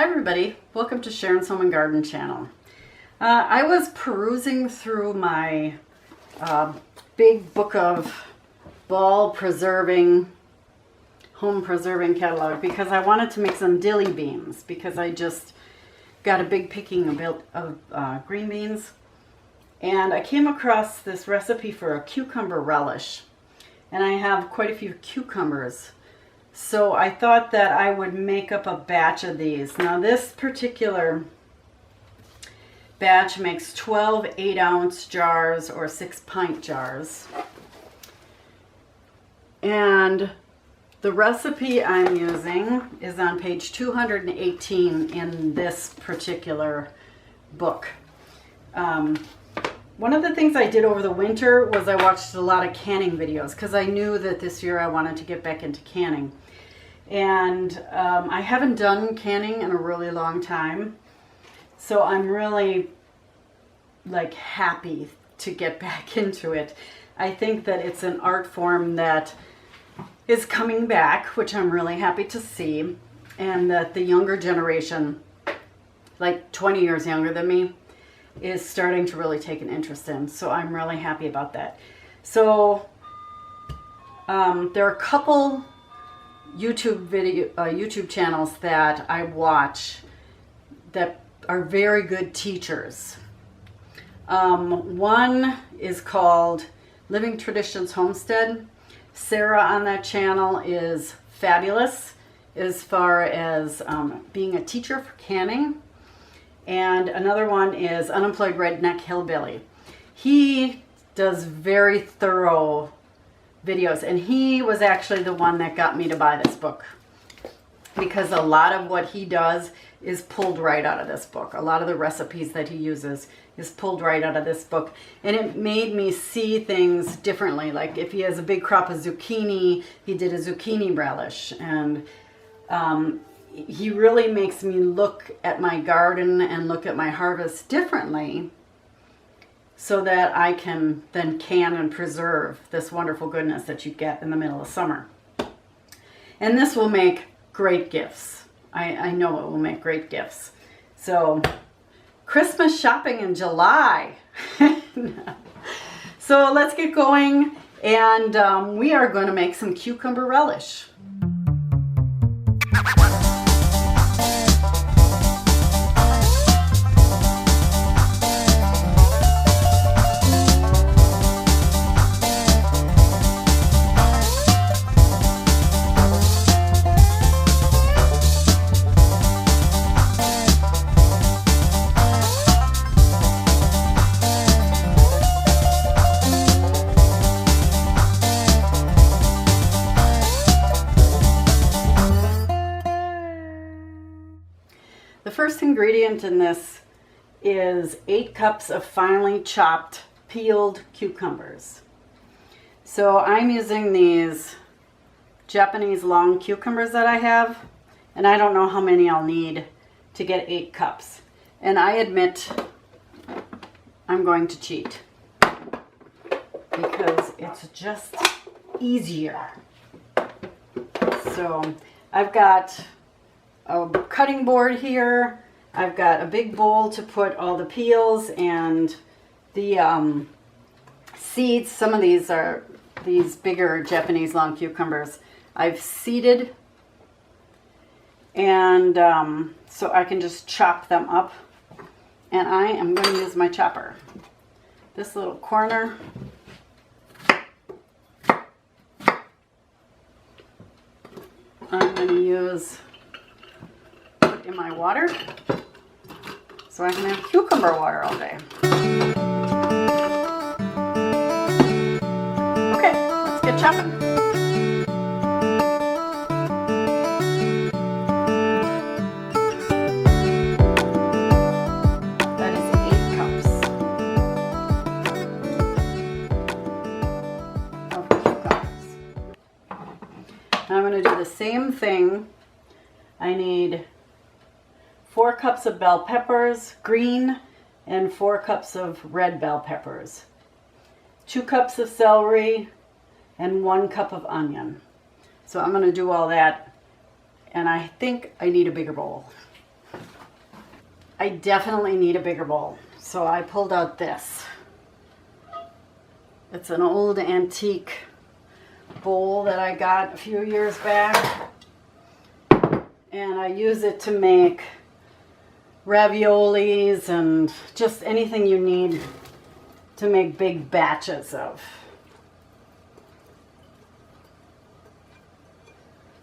Hi everybody, welcome to Sharon's Home and Garden channel. I was perusing through my big book of home preserving catalog because I wanted to make some dilly beans because I just got a big picking of green beans, and I came across this recipe for a cucumber relish, and I have quite a few cucumbers. So I thought that I would make up a batch of these. Now this particular batch makes 12 8-ounce jars or 6-pint jars. And the recipe I'm using is on page 218 in this particular book. One of the things I did over the winter was I watched a lot of canning videos because I knew that this year I wanted to get back into canning. And I haven't done canning in a really long time. So I'm really happy to get back into it. I think that it's an art form that is coming back, which I'm really happy to see. And that the younger generation, like 20 years younger than me, is starting to really take an interest in. So I'm really happy about that. So there are a couple YouTube channels that I watch that are very good teachers. One is called Living Traditions Homestead. Sarah on that channel is fabulous as far as being a teacher for canning. And another one is Unemployed Redneck Hillbilly. He does very thorough videos, and he was actually the one that got me to buy this book because a lot of what he does is pulled right out of this book. A lot of the recipes that he uses is pulled right out of this book, and it made me see things differently. Like if he has a big crop of zucchini, he did a zucchini relish, and he really makes me look at my garden and look at my harvest differently so that I can then can and preserve this wonderful goodness that you get in the middle of summer. And this will make great gifts. I know it will make great gifts. So Christmas shopping in July. So let's get going, and we are going to make some cucumber relish. The first ingredient in this is 8 cups of finely chopped peeled cucumbers. So I'm using these Japanese long cucumbers that I have, and I don't know how many I'll need to get 8 cups. And I admit I'm going to cheat because it's just easier. So I've got a cutting board here. I've got a big bowl to put all the peels and the seeds. Some of these are these bigger Japanese long cucumbers. I've seeded, and so I can just chop them up. And I am going to use my chopper. This little corner. I'm going to use in my water so I can have cucumber water all day. Okay, let's get chopping. That is 8 cups of cucumbers. Now I'm going to do the same thing. I need 4 cups of bell peppers, green, and 4 cups of red bell peppers, 2 cups of celery, and 1 cup of onion. So I'm going to do all that, and I think I need a bigger bowl. I definitely need a bigger bowl. So I pulled out this. It's an old antique bowl that I got a few years back. And I use it to make raviolis and just anything you need to make big batches of.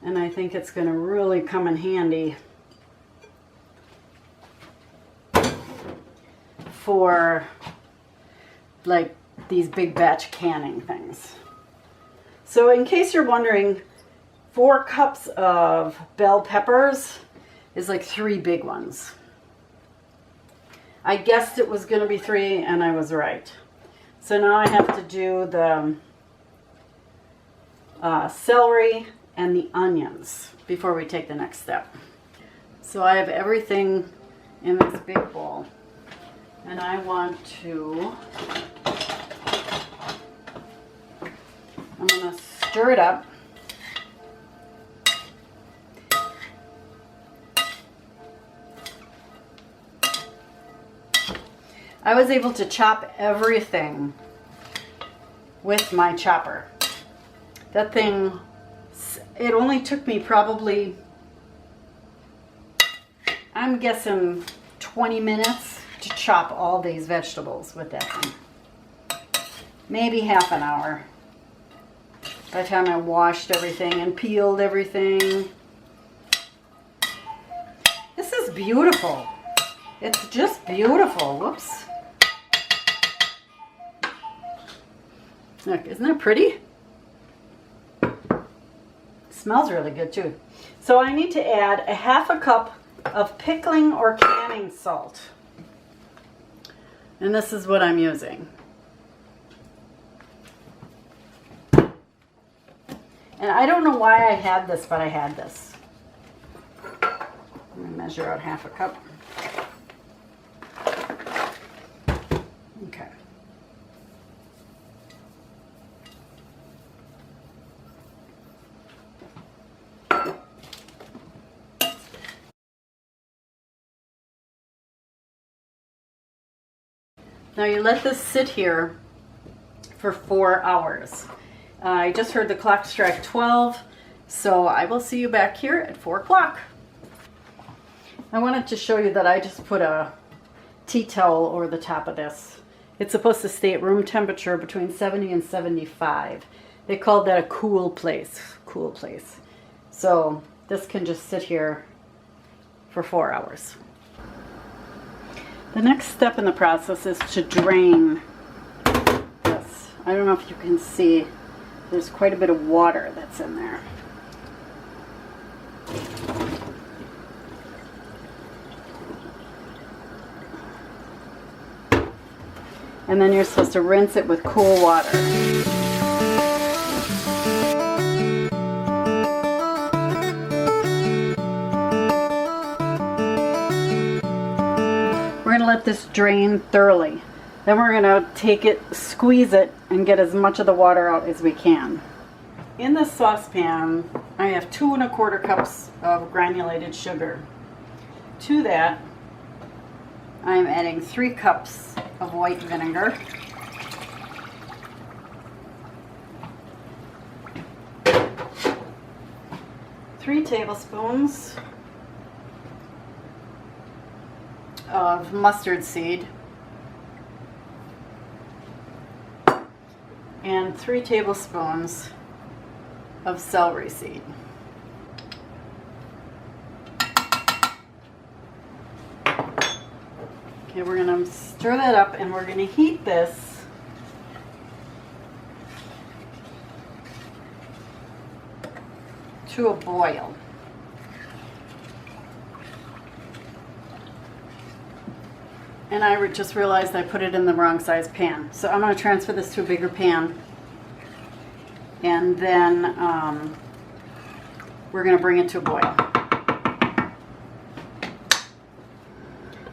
And I think it's going to really come in handy for like these big batch canning things. So in case you're wondering, 4 cups of bell peppers is like 3 big ones. I guessed it was going to be 3 and I was right. So now I have to do the celery and the onions before we take the next step. So I have everything in this big bowl. And I want to, I'm going to stir it up. I was able to chop everything with my chopper. That thing, it only took me probably, I'm guessing 20 minutes to chop all these vegetables with that thing. Maybe half an hour by the time I washed everything and peeled everything. This is beautiful. It's just beautiful. Whoops. Look, isn't that pretty? It smells really good too. So I need to add a half a cup of pickling or canning salt. And this is what I'm using. And I don't know why I had this, but I had this. I'm going to measure out half a cup. Okay. Now you let this sit here for 4 hours. I just heard the clock strike 12, so I will see you back here at 4 o'clock. I wanted to show you that I just put a tea towel over the top of this. It's supposed to stay at room temperature between 70 and 75. They called that a cool place. Cool place. So this can just sit here for 4 hours. The next step in the process is to drain this. I don't know if you can see, there's quite a bit of water that's in there. And then you're supposed to rinse it with cool water. We're going to let this drain thoroughly. Then we're going to take it, squeeze it, and get as much of the water out as we can. In this saucepan, I have 2 1/4 cups of granulated sugar. To that, I'm adding 3 cups of white vinegar. Three tablespoons of mustard seed and 3 tablespoons of celery seed. Okay, we're going to stir that up and we're going to heat this to a boil. And I just realized I put it in the wrong size pan. So I'm going to transfer this to a bigger pan. And then we're going to bring it to a boil.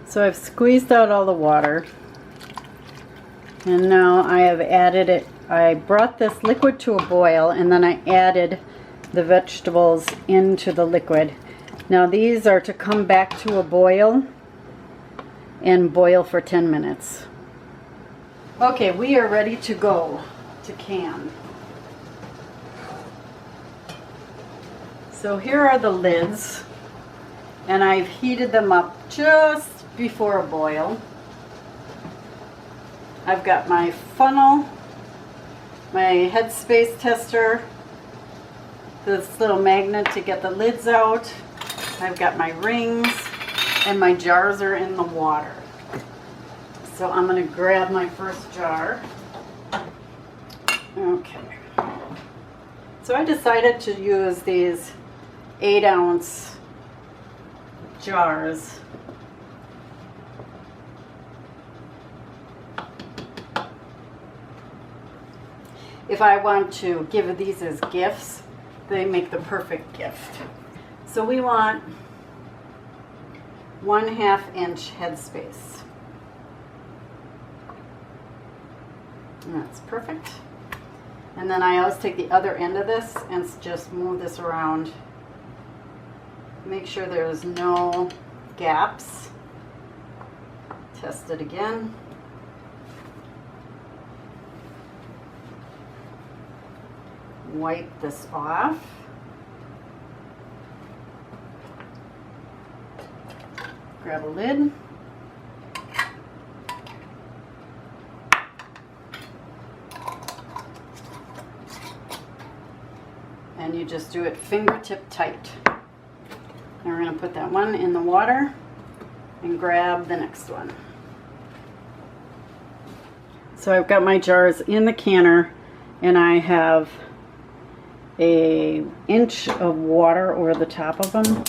So I've squeezed out all the water. And now I have added it. I brought this liquid to a boil and then I added the vegetables into the liquid. Now these are to come back to a boil and boil for 10 minutes. Okay, we are ready to go to can. So here are the lids, and I've heated them up just before a boil. I've got my funnel, my headspace tester, this little magnet to get the lids out. I've got my rings, and my jars are in the water. So I'm going to grab my first jar. Okay. So I decided to use these 8-ounce jars. If I want to give these as gifts, they make the perfect gift. So we want 1/2 inch headspace. And that's perfect. And then I always take the other end of this and just move this around. Make sure there's no gaps. Test it again. Wipe this off. Grab a lid. And you just do it fingertip tight. And we're going to put that one in the water and grab the next one. So I've got my jars in the canner, and I have an inch of water over the top of them.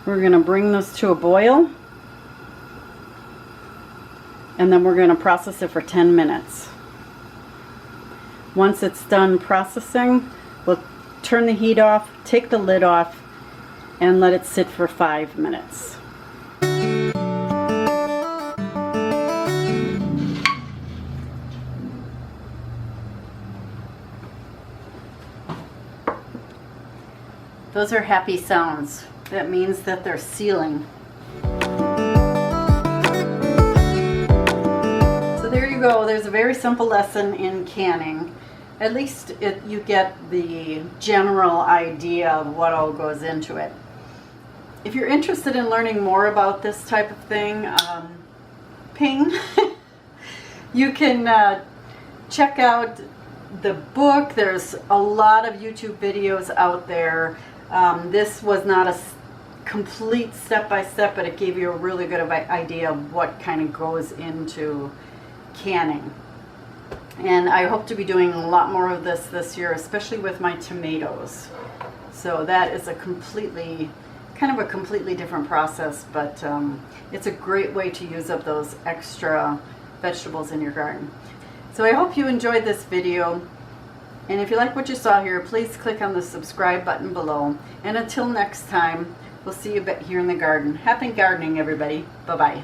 We're going to bring this to a boil, and then we're going to process it for 10 minutes. Once it's done processing, we'll turn the heat off, take the lid off, and let it sit for 5 minutes. Those are happy sounds. That means that they're sealing. So there you go. There's a very simple lesson in canning. At least you get the general idea of what all goes into it. If you're interested in learning more about this type of thing, ping. You can check out the book. There's a lot of YouTube videos out there. This was not a complete step-by-step, but it gave you a really good idea of what kind of goes into canning. And I hope to be doing a lot more of this year, especially with my tomatoes. So that is a completely different process, but it's a great way to use up those extra vegetables in your garden. So I hope you enjoyed this video. And if you like what you saw here, please click on the subscribe button below. And until next time, we'll see you back here in the garden. Happy gardening, everybody. Bye-bye.